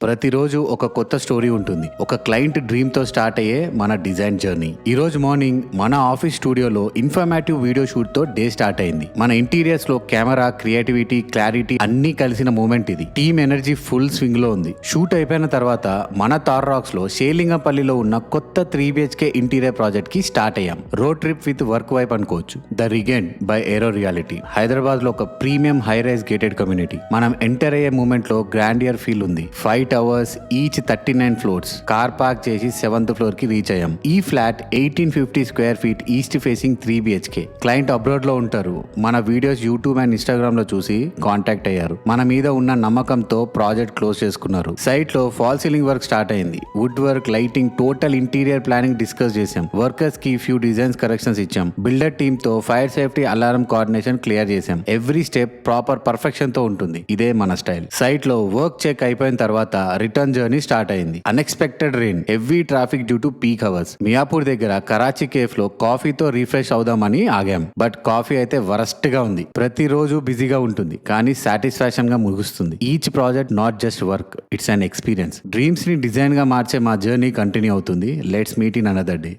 ప్రతిరోజు ఒక కొత్త స్టోరీ ఉంటుంది. ఒక క్లయింట్ డ్రీమ్ తో స్టార్ట్ అయ్యే మన డిజైన్ జర్నీ. ఈ రోజు మార్నింగ్ మన ఆఫీస్ స్టూడియోలో ఇన్ఫర్మేటివ్ వీడియో షూట్ తో డే స్టార్ట్ అయింది. మన ఇంటీరియర్స్ లో కెమెరా, క్రియేటివిటీ, క్లారిటీ అన్ని కలిసిన మూమెంట్ ఇది. టీమ్ ఎనర్జీ ఫుల్ స్వింగ్ లో ఉంది. షూట్ అయిపోయిన తర్వాత మన తార్ రాక్స్ లో షేలింగపల్లిలో ఉన్న కొత్త 3 BHK ఇంటీరియర్ ప్రాజెక్ట్ కి స్టార్ట్ అయ్యాం. Road trip with work vibe అనుకోవచ్చు. The Regent by Aero Reality. Hyderabad లో ఒక premium high rise gated community. మనం ఎంటర్ అయ్యే మూమెంట్ లో గ్రాండియర్ ఫీల్ ఉంది. 5 towers, each 39 floors. Car park చేసి 7th ఫ్లోర్ కి రీచ్ అయ్యాం. ఈ flat 1850 square feet, east facing 3 BHK. Client abroad లో ఉంటారు. మన వీడియోస్ యూట్యూబ్ అండ్ ఇన్స్టాగ్రామ్ లో చూసి కాంటాక్ట్ అయ్యారు. మన మీద ఉన్న నమ్మకంతో ప్రాజెక్ట్ క్లోజ్ చేసుకున్నారు. సైట్ లో ఫాల్ సీలింగ్ వర్క్ స్టార్ట్ అయింది. Wood work, lighting, total interior planning discuss చేసాం. వర్కర్స్ కి ఫ్యూ డిజైన్స్ కరెక్షన్స్ ఇచ్చాం. బిల్డర్ టీమ్ తో fire safety, alarm coordination clear చేసాం. ఎవ్రీ స్టెప్ ప్రాపర్ పర్ఫెక్షన్ తో ఉంటుంది. ఇదే మన స్టైల్. సైట్ లో వర్క్ చెక్ అయిపోయిన తర్వాత రిటర్న్ జర్నీ స్టార్ట్ అయింది. Unexpected rain, heavy traffic due to peak hours. Miyapur దగ్గర కరాచీ కేఫ్ లో కాఫీతో రిఫ్రెష్ అవుదామని ఆగాం. బట్ కాఫీ అయితే వరస్ట్ గా ఉంది. ప్రతిరోజు బిజీగా ఉంటుంది, కానీ సాటిస్ఫాక్షన్ గా ముగుస్తుంది. Each project not just work, it's an experience. Dreams ని డిజైన్ గా మార్చే మా జర్నీ కంటిన్యూ అవుతుంది. Let's meet in another day.